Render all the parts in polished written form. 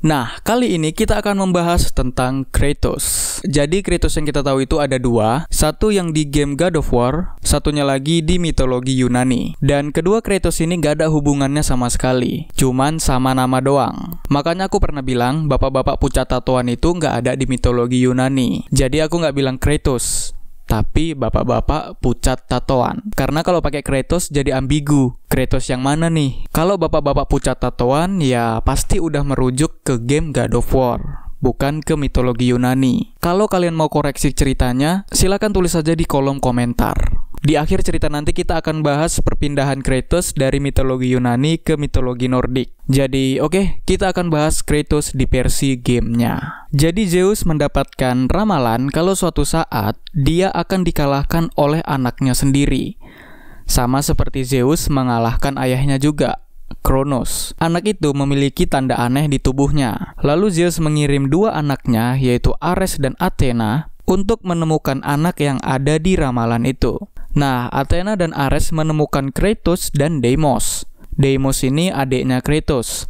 Nah, kali ini kita akan membahas tentang Kratos. Jadi Kratos yang kita tahu itu ada dua, satu yang di game God of War, satunya lagi di mitologi Yunani. Dan kedua Kratos ini gak ada hubungannya sama sekali, cuman sama nama doang. Makanya aku pernah bilang, bapak-bapak pucat tatoan itu gak ada di mitologi Yunani. Jadi aku gak bilang Kratos, tapi bapak-bapak pucat tatoan. Karena kalau pakai Kratos jadi ambigu. Kratos yang mana nih? Kalau bapak-bapak pucat tatoan ya pasti udah merujuk ke game God of War, bukan ke mitologi Yunani. Kalau kalian mau koreksi ceritanya, silakan tulis saja di kolom komentar. Di akhir cerita nanti kita akan bahas perpindahan Kratos dari mitologi Yunani ke mitologi Nordik. Jadi oke, kita akan bahas Kratos di versi gamenya. Jadi Zeus mendapatkan ramalan kalau suatu saat dia akan dikalahkan oleh anaknya sendiri. Sama seperti Zeus mengalahkan ayahnya juga, Kronos. Anak itu memiliki tanda aneh di tubuhnya. Lalu Zeus mengirim dua anaknya, yaitu Ares dan Athena, untuk menemukan anak yang ada di ramalan itu. Nah, Athena dan Ares menemukan Kratos dan Deimos. Deimos ini adiknya Kratos.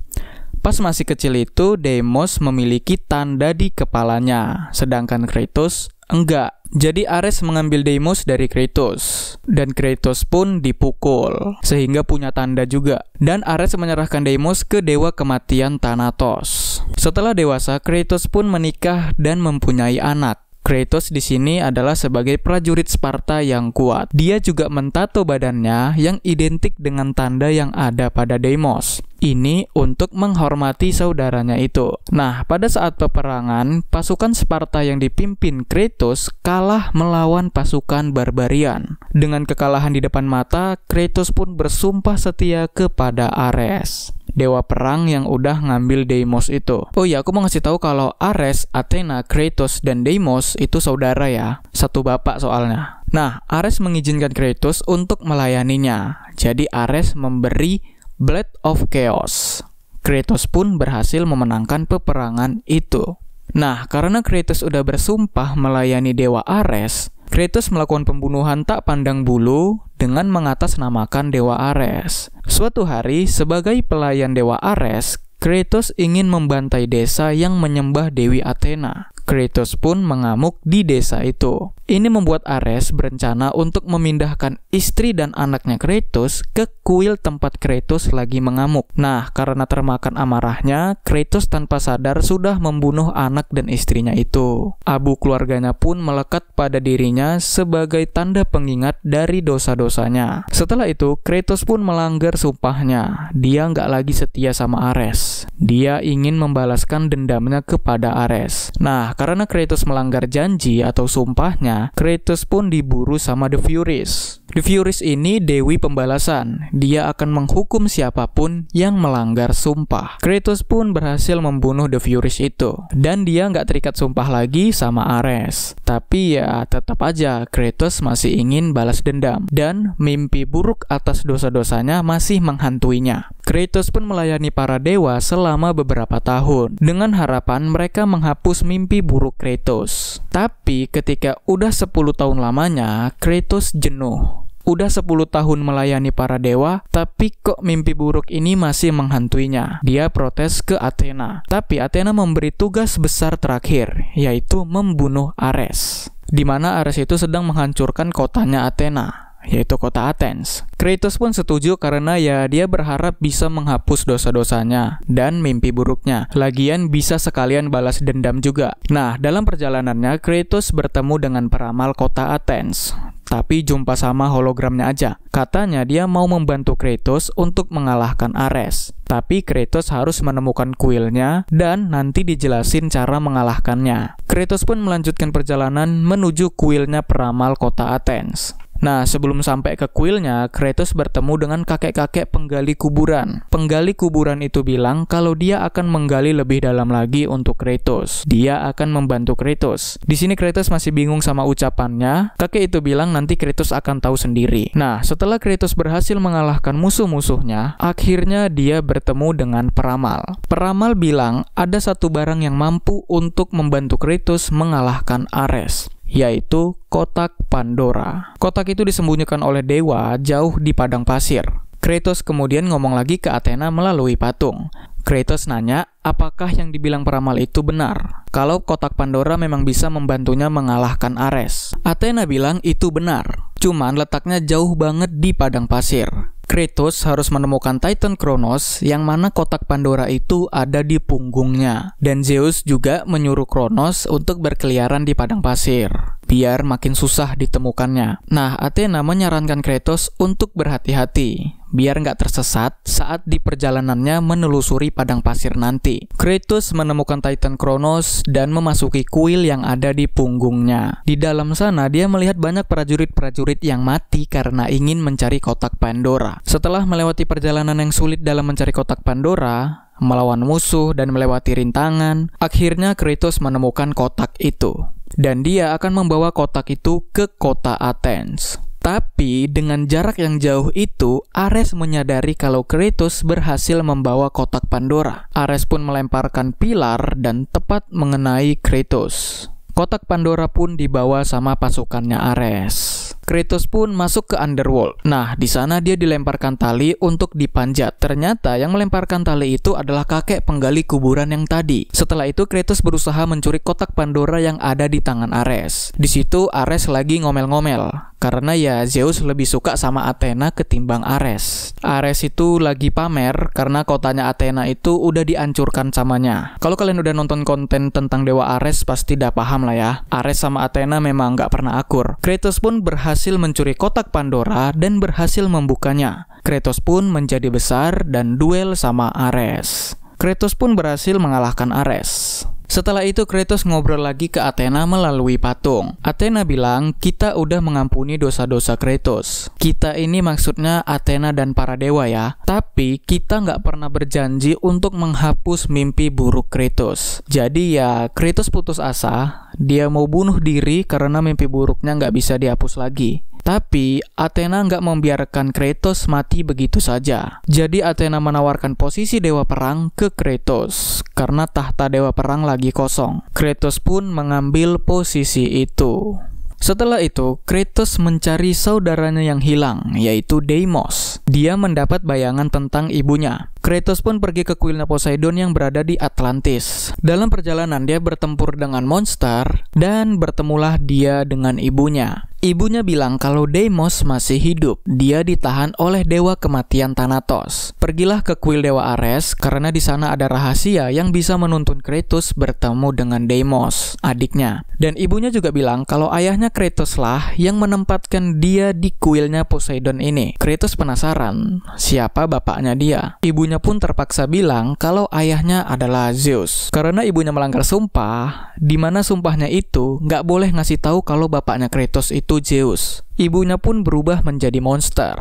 Pas masih kecil itu, Deimos memiliki tanda di kepalanya, sedangkan Kratos enggak. Jadi Ares mengambil Deimos dari Kratos, dan Kratos pun dipukul, sehingga punya tanda juga. Dan Ares menyerahkan Deimos ke dewa kematian Thanatos. Setelah dewasa, Kratos pun menikah dan mempunyai anak. Kratos di sini adalah sebagai prajurit Sparta yang kuat. Dia juga mentato badannya yang identik dengan tanda yang ada pada Deimos. Ini untuk menghormati saudaranya itu. Nah, pada saat peperangan, pasukan Sparta yang dipimpin Kratos kalah melawan pasukan barbarian. Dengan kekalahan di depan mata, Kratos pun bersumpah setia kepada Ares, dewa perang yang udah ngambil Deimos itu. Oh iya, aku mau ngasih tahu kalau Ares, Athena, Kratos, dan Deimos itu saudara ya. Satu bapak soalnya. Nah, Ares mengizinkan Kratos untuk melayaninya. Jadi Ares memberi Blade of Chaos. Kratos pun berhasil memenangkan peperangan itu. Nah, karena Kratos udah bersumpah melayani dewa Ares, Kratos melakukan pembunuhan tak pandang bulu dengan mengatasnamakan dewa Ares. Suatu hari, sebagai pelayan dewa Ares, Kratos ingin membantai desa yang menyembah Dewi Athena. Kratos pun mengamuk di desa itu. Ini membuat Ares berencana untuk memindahkan istri dan anaknya Kratos ke kuil tempat Kratos lagi mengamuk. Nah, karena termakan amarahnya, Kratos tanpa sadar sudah membunuh anak dan istrinya itu. Abu keluarganya pun melekat pada dirinya sebagai tanda pengingat dari dosa-dosanya. Setelah itu, Kratos pun melanggar sumpahnya. Dia nggak lagi setia sama Ares. Dia ingin membalaskan dendamnya kepada Ares. Nah, karena Kratos melanggar janji atau sumpahnya, Kratos pun diburu sama The Furies. The Furies ini dewi pembalasan. Dia akan menghukum siapapun yang melanggar sumpah. Kratos pun berhasil membunuh The Furies itu. Dan dia nggak terikat sumpah lagi sama Ares. Tapi ya tetap aja Kratos masih ingin balas dendam. Dan mimpi buruk atas dosa-dosanya masih menghantuinya. Kratos pun melayani para dewa selama beberapa tahun. Dengan harapan mereka menghapus mimpi buruk Kratos. Tapi ketika udah 10 tahun lamanya, Kratos jenuh. Udah 10 tahun melayani para dewa, tapi kok mimpi buruk ini masih menghantuinya. Dia protes ke Athena. Tapi Athena memberi tugas besar terakhir, yaitu membunuh Ares. Di mana Ares itu sedang menghancurkan kotanya Athena, yaitu kota Athens. Kratos pun setuju karena ya dia berharap bisa menghapus dosa-dosanya dan mimpi buruknya. Lagian bisa sekalian balas dendam juga. Nah, dalam perjalanannya Kratos bertemu dengan peramal kota Athens. Tapi jumpa sama hologramnya aja. Katanya dia mau membantu Kratos untuk mengalahkan Ares. Tapi Kratos harus menemukan kuilnya dan nanti dijelasin cara mengalahkannya. Kratos pun melanjutkan perjalanan menuju kuilnya peramal kota Athens. Nah, sebelum sampai ke kuilnya, Kratos bertemu dengan kakek-kakek penggali kuburan. Penggali kuburan itu bilang kalau dia akan menggali lebih dalam lagi untuk Kratos. Dia akan membantu Kratos. Di sini Kratos masih bingung sama ucapannya. Kakek itu bilang nanti Kratos akan tahu sendiri. Nah, setelah Kratos berhasil mengalahkan musuh-musuhnya, akhirnya dia bertemu dengan peramal. Peramal bilang ada satu barang yang mampu untuk membantu Kratos mengalahkan Ares, yaitu kotak Pandora. Kotak itu disembunyikan oleh dewa jauh di padang pasir. Kratos kemudian ngomong lagi ke Athena melalui patung. Kratos nanya, apakah yang dibilang peramal itu benar? Kalau kotak Pandora memang bisa membantunya mengalahkan Ares. Athena bilang itu benar, cuman letaknya jauh banget di padang pasir. Kratos harus menemukan Titan Kronos yang mana kotak Pandora itu ada di punggungnya. Dan Zeus juga menyuruh Kronos untuk berkeliaran di padang pasir, biar makin susah ditemukannya. Nah, Athena menyarankan Kratos untuk berhati-hati, biar nggak tersesat saat di perjalanannya menelusuri padang pasir nanti. Kratos menemukan Titan Kronos dan memasuki kuil yang ada di punggungnya. Di dalam sana, dia melihat banyak prajurit-prajurit yang mati karena ingin mencari kotak Pandora. Setelah melewati perjalanan yang sulit dalam mencari kotak Pandora, melawan musuh dan melewati rintangan, akhirnya Kratos menemukan kotak itu. Dan dia akan membawa kotak itu ke kota Athens. Tapi dengan jarak yang jauh itu, Ares menyadari kalau Kratos berhasil membawa kotak Pandora. Ares pun melemparkan pilar dan tepat mengenai Kratos. Kotak Pandora pun dibawa sama pasukannya Ares. Kratos pun masuk ke Underworld. Nah, di sana dia dilemparkan tali untuk dipanjat. Ternyata yang melemparkan tali itu adalah kakek penggali kuburan yang tadi. Setelah itu Kratos berusaha mencuri kotak Pandora yang ada di tangan Ares. Di situ Ares lagi ngomel-ngomel. Karena ya Zeus lebih suka sama Athena ketimbang Ares. Ares itu lagi pamer karena kotanya Athena itu udah dihancurkan samanya. Kalau kalian udah nonton konten tentang Dewa Ares pasti udah paham lah ya. Ares sama Athena memang nggak pernah akur. Kratos pun berhasil mencuri kotak Pandora dan berhasil membukanya. Kratos pun menjadi besar dan duel sama Ares. Kratos pun berhasil mengalahkan Ares. Setelah itu Kratos ngobrol lagi ke Athena melalui patung. Athena bilang, kita udah mengampuni dosa-dosa Kratos. Kita ini maksudnya Athena dan para dewa ya. Tapi kita nggak pernah berjanji untuk menghapus mimpi buruk Kratos. Jadi ya Kratos putus asa. Dia mau bunuh diri karena mimpi buruknya nggak bisa dihapus lagi. Tapi Athena nggak membiarkan Kratos mati begitu saja. Jadi Athena menawarkan posisi dewa perang ke Kratos karena tahta dewa perang lagi kosong. Kratos pun mengambil posisi itu. Setelah itu, Kratos mencari saudaranya yang hilang, yaitu Deimos. Dia mendapat bayangan tentang ibunya. Kratos pun pergi ke kuilnya Poseidon yang berada di Atlantis. Dalam perjalanan, dia bertempur dengan monster, dan bertemulah dia dengan ibunya. Ibunya bilang kalau Deimos masih hidup. Dia ditahan oleh dewa kematian Thanatos. Pergilah ke kuil dewa Ares, karena di sana ada rahasia yang bisa menuntun Kratos bertemu dengan Deimos, adiknya. Dan ibunya juga bilang kalau ayahnya Kratos lah yang menempatkan dia di kuilnya Poseidon ini. Kratos penasaran, siapa bapaknya dia? Ibunya pun terpaksa bilang kalau ayahnya adalah Zeus. Karena ibunya melanggar sumpah, di mana sumpahnya itu nggak boleh ngasih tahu kalau bapaknya Kratos itu Zeus. Ibunya pun berubah menjadi monster.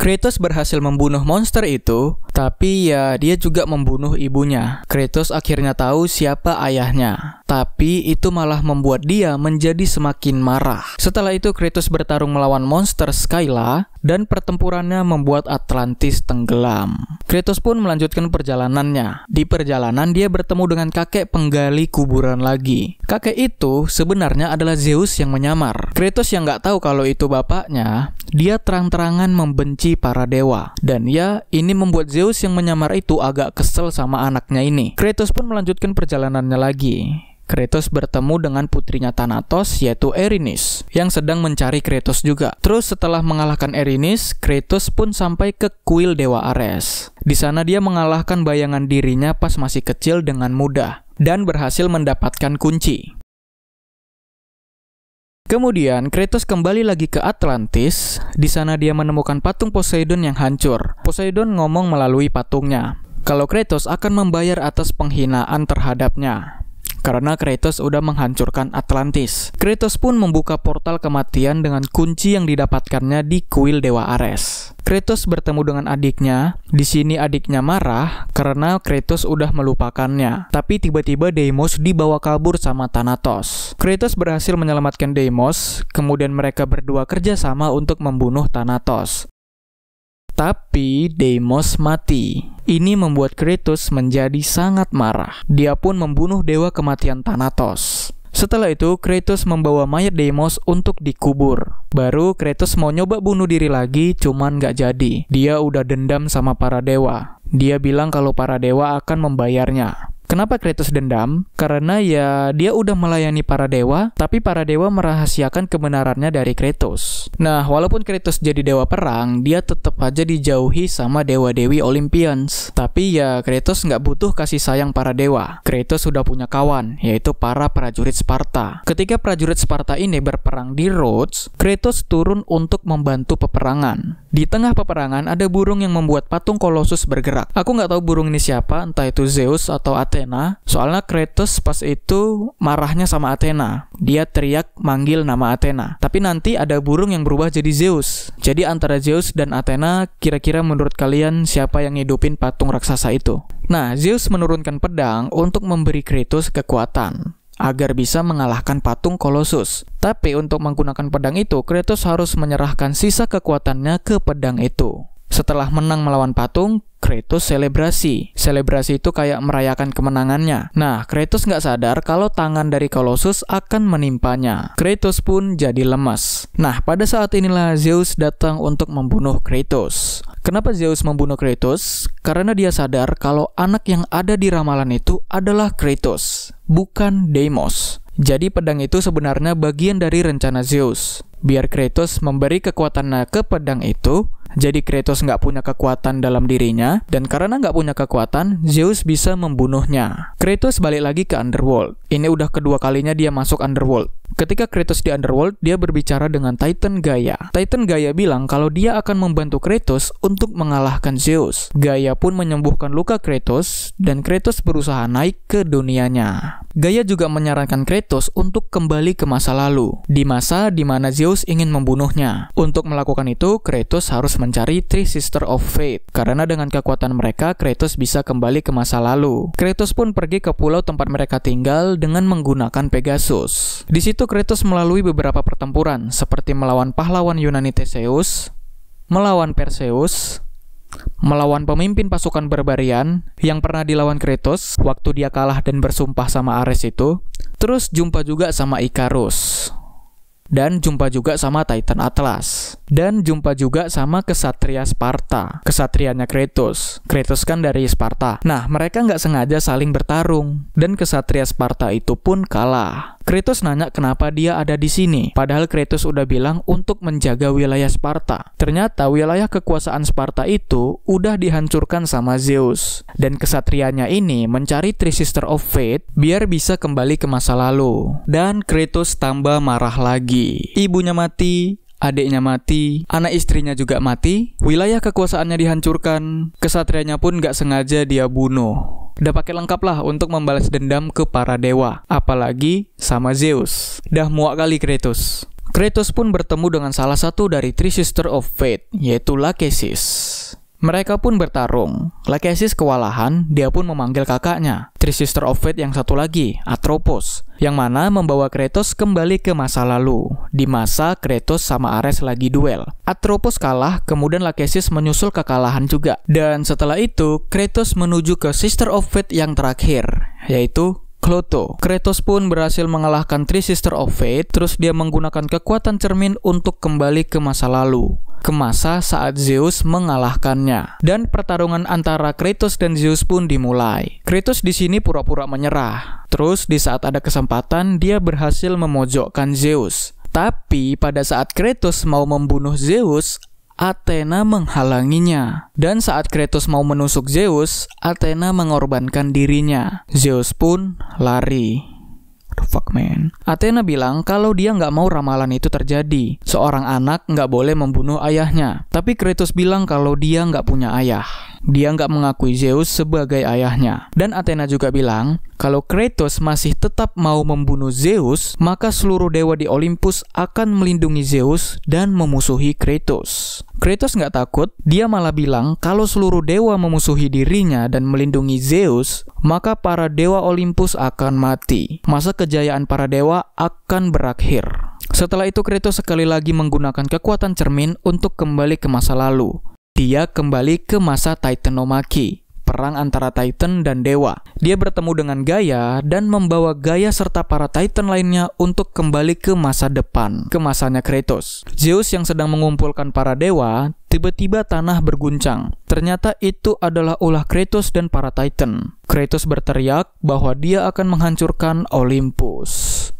Kratos berhasil membunuh monster itu, tapi ya dia juga membunuh ibunya. Kratos akhirnya tahu siapa ayahnya, tapi itu malah membuat dia menjadi semakin marah. Setelah itu Kratos bertarung melawan monster Skyla, dan pertempurannya membuat Atlantis tenggelam. Kratos pun melanjutkan perjalanannya. Di perjalanan dia bertemu dengan kakek penggali kuburan lagi. Kakek itu sebenarnya adalah Zeus yang menyamar. Kratos yang nggak tahu kalau itu bapaknya, dia terang-terangan membenci para dewa. Dan ya, ini membuat Zeus yang menyamar itu agak kesel sama anaknya ini. Kratos pun melanjutkan perjalanannya lagi. Kratos bertemu dengan putrinya Thanatos, yaitu Erinis, yang sedang mencari Kratos juga. Terus setelah mengalahkan Erinis, Kratos pun sampai ke kuil dewa Ares. Di sana dia mengalahkan bayangan dirinya pas masih kecil dengan mudah, dan berhasil mendapatkan kunci. Kemudian Kratos kembali lagi ke Atlantis. Di sana dia menemukan patung Poseidon yang hancur. Poseidon ngomong melalui patungnya kalau Kratos akan membayar atas penghinaan terhadapnya, karena Kratos udah menghancurkan Atlantis. Kratos pun membuka portal kematian dengan kunci yang didapatkannya di kuil dewa Ares. Kratos bertemu dengan adiknya. Di sini adiknya marah karena Kratos udah melupakannya. Tapi tiba-tiba Deimos dibawa kabur sama Thanatos. Kratos berhasil menyelamatkan Deimos, kemudian mereka berdua kerjasama untuk membunuh Thanatos. Tapi Deimos mati. Ini membuat Kratos menjadi sangat marah. Dia pun membunuh dewa kematian Thanatos. Setelah itu, Kratos membawa mayat Deimos untuk dikubur. Baru Kratos mau nyoba bunuh diri lagi, cuman gak jadi. Dia udah dendam sama para dewa. Dia bilang kalau para dewa akan membayarnya. Kenapa Kratos dendam? Karena ya dia udah melayani para dewa, tapi para dewa merahasiakan kebenarannya dari Kratos. Nah, walaupun Kratos jadi dewa perang, dia tetap aja dijauhi sama dewa-dewi Olympians. Tapi ya Kratos nggak butuh kasih sayang para dewa. Kratos sudah punya kawan, yaitu para prajurit Sparta. Ketika prajurit Sparta ini berperang di Rhodes, Kratos turun untuk membantu peperangan. Di tengah peperangan ada burung yang membuat patung Colossus bergerak. Aku nggak tahu burung ini siapa, entah itu Zeus atau Athena. Soalnya Kratos pas itu marahnya sama Athena. Dia teriak manggil nama Athena. Tapi nanti ada burung yang berubah jadi Zeus. Jadi antara Zeus dan Athena, kira-kira menurut kalian siapa yang ngidupin patung raksasa itu? Nah, Zeus menurunkan pedang untuk memberi Kratos kekuatan agar bisa mengalahkan patung Colossus. Tapi untuk menggunakan pedang itu, Kratos harus menyerahkan sisa kekuatannya ke pedang itu. Setelah menang melawan patung, Kratos selebrasi. Selebrasi itu kayak merayakan kemenangannya. Nah, Kratos nggak sadar kalau tangan dari Colossus akan menimpanya. Kratos pun jadi lemas. Nah, pada saat inilah Zeus datang untuk membunuh Kratos. Kenapa Zeus membunuh Kratos? Karena dia sadar kalau anak yang ada di ramalan itu adalah Kratos, bukan Deimos. Jadi pedang itu sebenarnya bagian dari rencana Zeus. Biar Kratos memberi kekuatannya ke pedang itu, jadi Kratos nggak punya kekuatan dalam dirinya, dan karena nggak punya kekuatan, Zeus bisa membunuhnya. Kratos balik lagi ke Underworld. Ini udah kedua kalinya dia masuk Underworld. Ketika Kratos di Underworld, dia berbicara dengan Titan Gaia. Titan Gaia bilang kalau dia akan membantu Kratos untuk mengalahkan Zeus. Gaia pun menyembuhkan luka Kratos, dan Kratos berusaha naik ke dunianya. Gaia juga menyarankan Kratos untuk kembali ke masa lalu, di masa di mana Zeus ingin membunuhnya. Untuk melakukan itu, Kratos harus mencari Three Sisters of Fate, karena dengan kekuatan mereka, Kratos bisa kembali ke masa lalu. Kratos pun pergi ke pulau tempat mereka tinggal dengan menggunakan Pegasus. Di situ Kratos melalui beberapa pertempuran, seperti melawan pahlawan Yunani Theseus, melawan Perseus, melawan pemimpin pasukan barbarian yang pernah dilawan Kratos waktu dia kalah dan bersumpah sama Ares itu. Terus jumpa juga sama Icarus. Dan jumpa juga sama Titan Atlas. Dan jumpa juga sama kesatria Sparta, kesatrianya Kratos. Kratos kan dari Sparta. Nah, mereka nggak sengaja saling bertarung. Dan kesatria Sparta itu pun kalah. Kratos nanya kenapa dia ada di sini. Padahal Kratos udah bilang untuk menjaga wilayah Sparta. Ternyata wilayah kekuasaan Sparta itu udah dihancurkan sama Zeus. Dan kesatrianya ini mencari Three Sisters of Fate biar bisa kembali ke masa lalu. Dan Kratos tambah marah lagi. Ibunya mati, adiknya mati, anak istrinya juga mati, wilayah kekuasaannya dihancurkan, kesatrianya pun gak sengaja dia bunuh. Udah pakai lengkap lah untuk membalas dendam ke para dewa, apalagi sama Zeus. Dah muak kali Kratos. Kratos pun bertemu dengan salah satu dari Three Sisters of Fate, yaitu Lachesis. Mereka pun bertarung. Lachesis kewalahan, dia pun memanggil kakaknya, Three Sisters of Fate yang satu lagi, Atropos, yang mana membawa Kratos kembali ke masa lalu, di masa Kratos sama Ares lagi duel. Atropos kalah, kemudian Lachesis menyusul kekalahan juga. Dan setelah itu, Kratos menuju ke Sister of Fate yang terakhir, yaitu Clotho. Kratos pun berhasil mengalahkan Three Sisters of Fate, terus dia menggunakan kekuatan cermin untuk kembali ke masa lalu, ke masa saat Zeus mengalahkannya. Dan pertarungan antara Kratos dan Zeus pun dimulai. Kratos di sini pura-pura menyerah. Terus di saat ada kesempatan, dia berhasil memojokkan Zeus. Tapi pada saat Kratos mau membunuh Zeus, Athena menghalanginya. Dan saat Kratos mau menusuk Zeus, Athena mengorbankan dirinya. Zeus pun lari. Fuck man. Athena bilang kalau dia nggak mau ramalan itu terjadi. Seorang anak nggak boleh membunuh ayahnya. Tapi Kratos bilang kalau dia nggak punya ayah. Dia nggak mengakui Zeus sebagai ayahnya. Dan Athena juga bilang kalau Kratos masih tetap mau membunuh Zeus, maka seluruh dewa di Olympus akan melindungi Zeus dan memusuhi Kratos. Kratos nggak takut, dia malah bilang kalau seluruh dewa memusuhi dirinya dan melindungi Zeus, maka para dewa Olympus akan mati. Masa kejayaan para dewa akan berakhir. Setelah itu Kratos sekali lagi menggunakan kekuatan cermin untuk kembali ke masa lalu. Dia kembali ke masa Titanomachy, perang antara Titan dan Dewa. Dia bertemu dengan Gaia dan membawa Gaia serta para Titan lainnya untuk kembali ke masa depan, ke masanya Kratos. Zeus yang sedang mengumpulkan para dewa, tiba-tiba tanah berguncang. Ternyata itu adalah ulah Kratos dan para Titan. Kratos berteriak bahwa dia akan menghancurkan Olympus.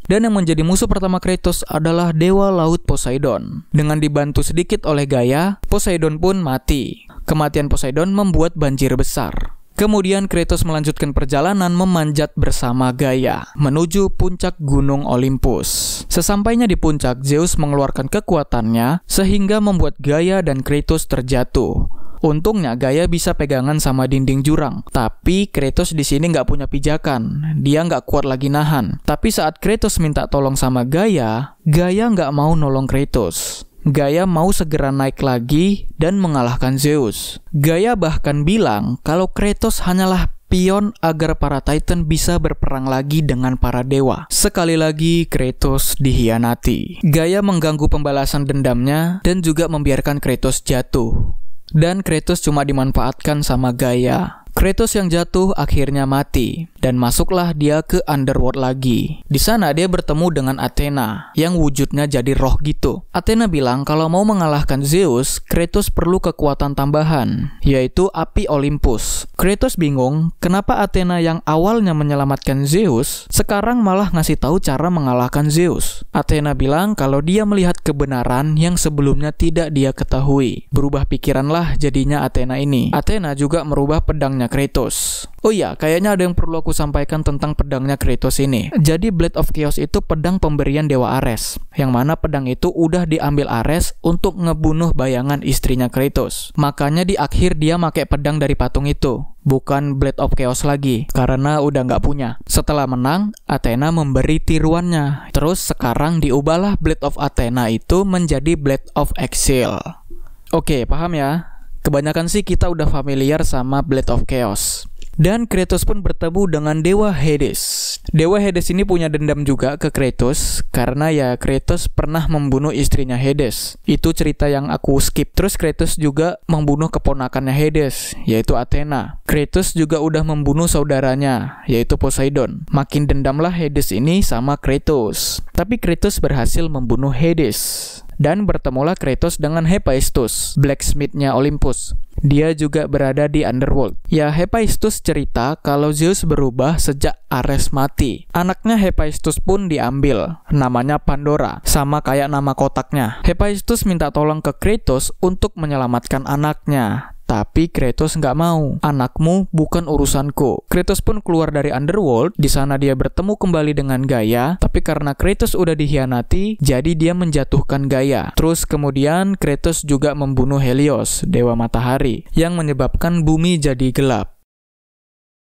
Dan yang menjadi musuh pertama Kratos adalah Dewa Laut Poseidon. Dengan dibantu sedikit oleh Gaia, Poseidon pun mati. Kematian Poseidon membuat banjir besar. Kemudian Kratos melanjutkan perjalanan memanjat bersama Gaia menuju puncak gunung Olympus. Sesampainya di puncak, Zeus mengeluarkan kekuatannya sehingga membuat Gaia dan Kratos terjatuh. Untungnya Gaia bisa pegangan sama dinding jurang, tapi Kratos di sini nggak punya pijakan. Dia nggak kuat lagi nahan. Tapi saat Kratos minta tolong sama Gaia, Gaia nggak mau nolong Kratos. Gaia mau segera naik lagi dan mengalahkan Zeus. Gaia bahkan bilang kalau Kratos hanyalah pion agar para Titan bisa berperang lagi dengan para dewa. Sekali lagi Kratos dikhianati. Gaia mengganggu pembalasan dendamnya dan juga membiarkan Kratos jatuh. Dan Kratos cuma dimanfaatkan sama Gaia. Kratos yang jatuh akhirnya mati dan masuklah dia ke Underworld lagi. Di sana dia bertemu dengan Athena yang wujudnya jadi roh gitu. Athena bilang kalau mau mengalahkan Zeus, Kratos perlu kekuatan tambahan, yaitu api Olympus. Kratos bingung kenapa Athena yang awalnya menyelamatkan Zeus sekarang malah ngasih tahu cara mengalahkan Zeus. Athena bilang kalau dia melihat kebenaran yang sebelumnya tidak dia ketahui. Berubah pikiranlah jadinya Athena ini. Athena juga merubah pedangnya Kratos. Oh iya, kayaknya ada yang perlu aku sampaikan tentang pedangnya Kratos ini. Jadi Blade of Chaos itu pedang pemberian Dewa Ares, yang mana pedang itu udah diambil Ares untuk ngebunuh bayangan istrinya Kratos. Makanya di akhir dia pakai pedang dari patung itu, bukan Blade of Chaos lagi, karena udah nggak punya. Setelah menang, Athena memberi tiruannya. Terus sekarang diubahlah Blade of Athena itu menjadi Blade of Exile. Oke, paham ya? Kebanyakan sih kita udah familiar sama Blade of Chaos. Dan Kratos pun bertemu dengan Dewa Hades. Dewa Hades ini punya dendam juga ke Kratos karena ya Kratos pernah membunuh istrinya Hades. Itu cerita yang aku skip. Terus Kratos juga membunuh keponakannya Hades, yaitu Athena. Kratos juga udah membunuh saudaranya, yaitu Poseidon. Makin dendamlah Hades ini sama Kratos. Tapi Kratos berhasil membunuh Hades. Dan bertemulah Kratos dengan Hephaestus, blacksmith-nya Olympus. Dia juga berada di Underworld. Ya, Hephaestus cerita kalau Zeus berubah sejak Ares mati. Anaknya Hephaestus pun diambil, namanya Pandora, sama kayak nama kotaknya. Hephaestus minta tolong ke Kratos untuk menyelamatkan anaknya. Tapi Kratos nggak mau. Anakmu bukan urusanku. Kratos pun keluar dari Underworld. Di sana dia bertemu kembali dengan Gaia. Tapi karena Kratos udah dikhianati, jadi dia menjatuhkan Gaia. Terus kemudian Kratos juga membunuh Helios, dewa matahari, yang menyebabkan bumi jadi gelap.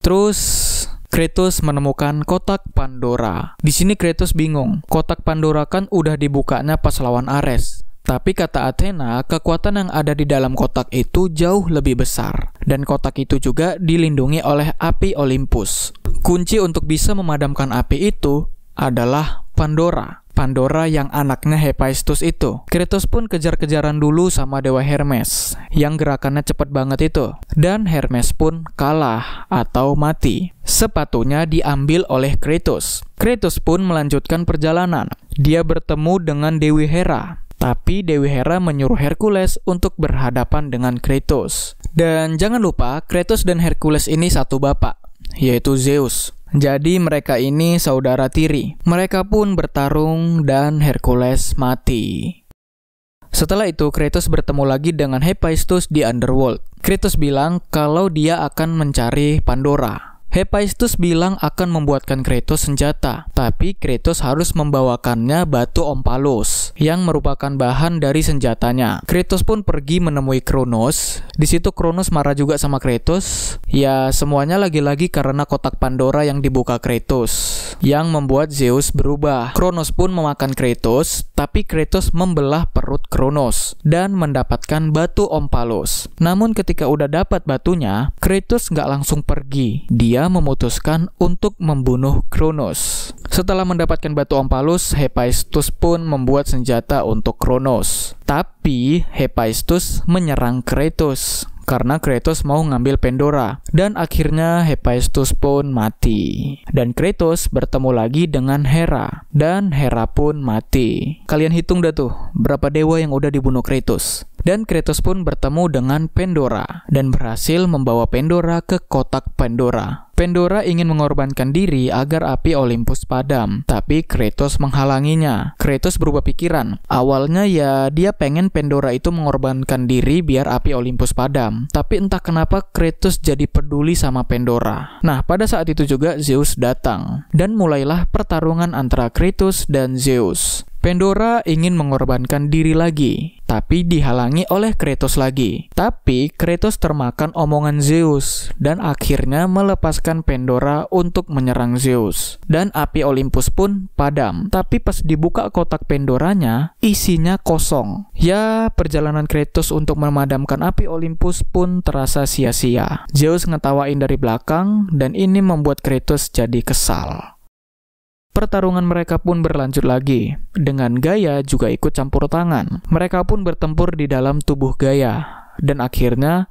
Terus Kratos menemukan kotak Pandora. Di sini Kratos bingung. Kotak Pandora kan udah dibukanya pas lawan Ares. Tapi kata Athena, kekuatan yang ada di dalam kotak itu jauh lebih besar. Dan kotak itu juga dilindungi oleh api Olympus. Kunci untuk bisa memadamkan api itu adalah Pandora. Pandora yang anaknya Hephaestus itu. Kratos pun kejar-kejaran dulu sama Dewa Hermes, yang gerakannya cepet banget itu. Dan Hermes pun kalah atau mati. Sepatunya diambil oleh Kratos. Kratos pun melanjutkan perjalanan. Dia bertemu dengan Dewi Hera. Tapi Dewi Hera menyuruh Hercules untuk berhadapan dengan Kratos. Dan jangan lupa, Kratos dan Hercules ini satu bapak, yaitu Zeus. Jadi mereka ini saudara tiri. Mereka pun bertarung dan Hercules mati. Setelah itu, Kratos bertemu lagi dengan Hephaestus di Underworld. Kratos bilang kalau dia akan mencari Pandora. Hephaestus bilang akan membuatkan Kratos senjata, tapi Kratos harus membawakannya batu Omphalos yang merupakan bahan dari senjatanya. Kratos pun pergi menemui Kronos. Di situ Kronos marah juga sama Kratos. Ya, semuanya lagi-lagi karena kotak Pandora yang dibuka Kratos, yang membuat Zeus berubah. Kronos pun memakan Kratos, tapi Kratos membelah perut Kronos dan mendapatkan batu Omphalos. Namun ketika udah dapat batunya, Kratos nggak langsung pergi. Dia memutuskan untuk membunuh Kronos. Setelah mendapatkan batu Omphalos, Hephaestus pun membuat senjata untuk Kronos. Tapi Hephaestus menyerang Kratos. karena Kratos mau ngambil Pandora. Dan akhirnya Hephaestus pun mati. Dan Kratos bertemu lagi dengan Hera, dan Hera pun mati. Kalian hitung dah tuh, berapa dewa yang udah dibunuh Kratos. Dan Kratos pun bertemu dengan Pandora dan berhasil membawa Pandora ke kotak Pandora. Pandora ingin mengorbankan diri agar api Olympus padam, tapi Kratos menghalanginya. Kratos berubah pikiran. Awalnya ya dia pengen Pandora itu mengorbankan diri biar api Olympus padam, tapi entah kenapa Kratos jadi peduli sama Pandora. Nah, pada saat itu juga Zeus datang dan mulailah pertarungan antara Kratos dan Zeus. Pandora ingin mengorbankan diri lagi, tapi dihalangi oleh Kratos lagi. Tapi Kratos termakan omongan Zeus dan akhirnya melepaskan Pandora untuk menyerang Zeus. Dan api Olympus pun padam. Tapi pas dibuka kotak Pandoranya, isinya kosong. Ya, perjalanan Kratos untuk memadamkan api Olympus pun terasa sia-sia. Zeus ngetawain dari belakang dan ini membuat Kratos jadi kesal. Pertarungan mereka pun berlanjut lagi, dengan Gaia juga ikut campur tangan. Mereka pun bertempur di dalam tubuh Gaia, dan akhirnya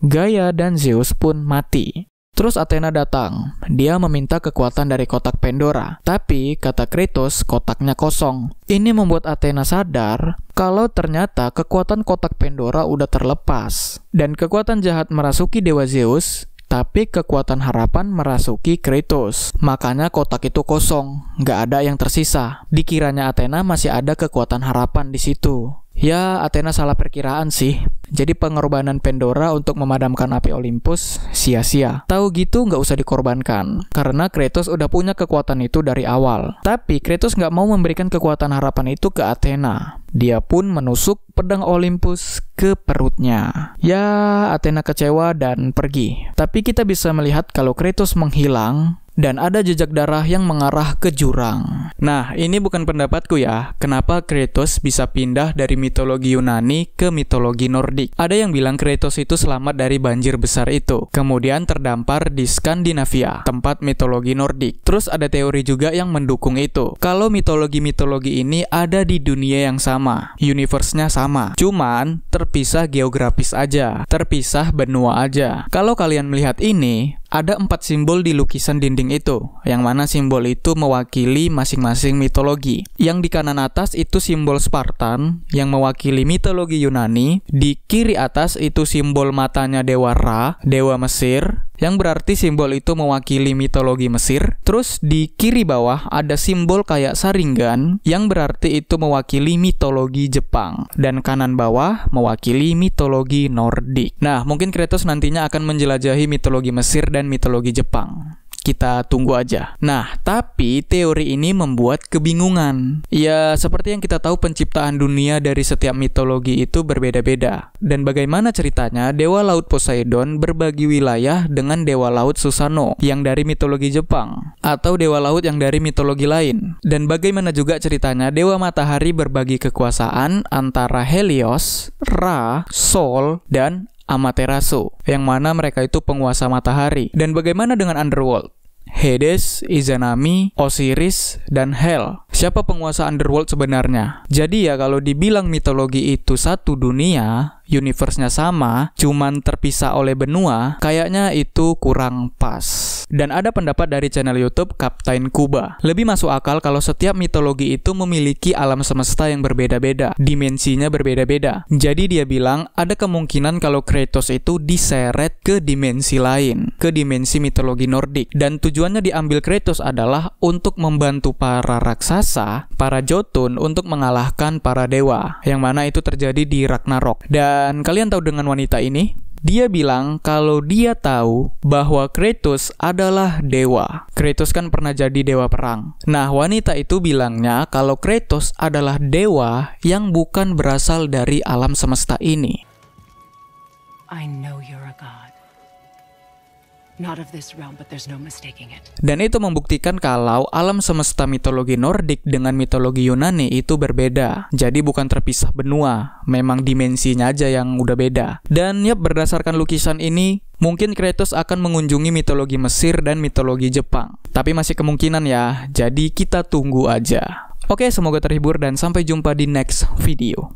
Gaia dan Zeus pun mati. Terus Athena datang, dia meminta kekuatan dari kotak Pandora, tapi kata Kratos kotaknya kosong. Ini membuat Athena sadar kalau ternyata kekuatan kotak Pandora udah terlepas, dan kekuatan jahat merasuki Dewa Zeus, tapi kekuatan harapan merasuki Kratos. Makanya kotak itu kosong, nggak ada yang tersisa. Dikiranya Athena masih ada kekuatan harapan di situ. Ya, Athena salah perkiraan sih. Jadi pengorbanan Pandora untuk memadamkan api Olympus sia-sia. Tahu gitu nggak usah dikorbankan, karena Kratos udah punya kekuatan itu dari awal. Tapi Kratos nggak mau memberikan kekuatan harapan itu ke Athena. Dia pun menusuk pedang Olympus ke perutnya. Ya, Athena kecewa dan pergi. Tapi kita bisa melihat kalau Kratos menghilang dan ada jejak darah yang mengarah ke jurang. Nah, ini bukan pendapatku ya, kenapa Kratos bisa pindah dari mitologi Yunani ke mitologi Nordik. Ada yang bilang Kratos itu selamat dari banjir besar itu, kemudian terdampar di Skandinavia, tempat mitologi Nordik. Terus ada teori juga yang mendukung itu, kalau mitologi-mitologi ini ada di dunia yang sama, universe-nya sama, cuman terpisah geografis aja, terpisah benua aja. Kalau kalian melihat ini, ada 4 simbol di lukisan dinding itu, yang mana simbol itu mewakili masing-masing mitologi. Yang di kanan atas itu simbol Spartan, yang mewakili mitologi Yunani. Di kiri atas itu simbol matanya Dewa Ra, Dewa Mesir, yang berarti simbol itu mewakili mitologi Mesir. Terus di kiri bawah ada simbol kayak saringan, yang berarti itu mewakili mitologi Jepang. Dan kanan bawah mewakili mitologi Nordik. Nah, mungkin Kratos nantinya akan menjelajahi mitologi Mesir dan mitologi Jepang. Kita tunggu aja. Nah, tapi teori ini membuat kebingungan. Ya, seperti yang kita tahu penciptaan dunia dari setiap mitologi itu berbeda-beda. Dan bagaimana ceritanya Dewa Laut Poseidon berbagi wilayah dengan Dewa Laut Susanoo yang dari mitologi Jepang, atau Dewa Laut yang dari mitologi lain. Dan bagaimana juga ceritanya Dewa Matahari berbagi kekuasaan antara Helios, Ra, Sol, dan Amaterasu, yang mana mereka itu penguasa matahari. Dan bagaimana dengan Underworld? Hades, Izanami, Osiris, dan Hel. Siapa penguasa Underworld sebenarnya? Jadi ya kalau dibilang mitologi itu satu dunia, universe-nya sama, cuman terpisah oleh benua, kayaknya itu kurang pas. Dan ada pendapat dari channel YouTube Captain Kuba. Lebih masuk akal kalau setiap mitologi itu memiliki alam semesta yang berbeda-beda, dimensinya berbeda-beda. Jadi dia bilang ada kemungkinan kalau Kratos itu diseret ke dimensi lain, ke dimensi mitologi Nordik. Dan tujuannya diambil Kratos adalah untuk membantu para raksasa, para Jotun untuk mengalahkan para dewa, yang mana itu terjadi di Ragnarok. Dan kalian tahu dengan wanita ini? Dia bilang kalau dia tahu bahwa Kratos adalah dewa. Kratos kan pernah jadi dewa perang. Nah, wanita itu bilangnya kalau Kratos adalah dewa yang bukan berasal dari alam semesta ini. I know you're a god. Not of this realm, but there's no mistaking it. Dan itu membuktikan kalau alam semesta mitologi Nordik dengan mitologi Yunani itu berbeda. Jadi bukan terpisah benua, memang dimensinya aja yang udah beda. Dan ya berdasarkan lukisan ini, mungkin Kratos akan mengunjungi mitologi Mesir dan mitologi Jepang. Tapi masih kemungkinan ya, jadi kita tunggu aja. Oke, semoga terhibur dan sampai jumpa di next video.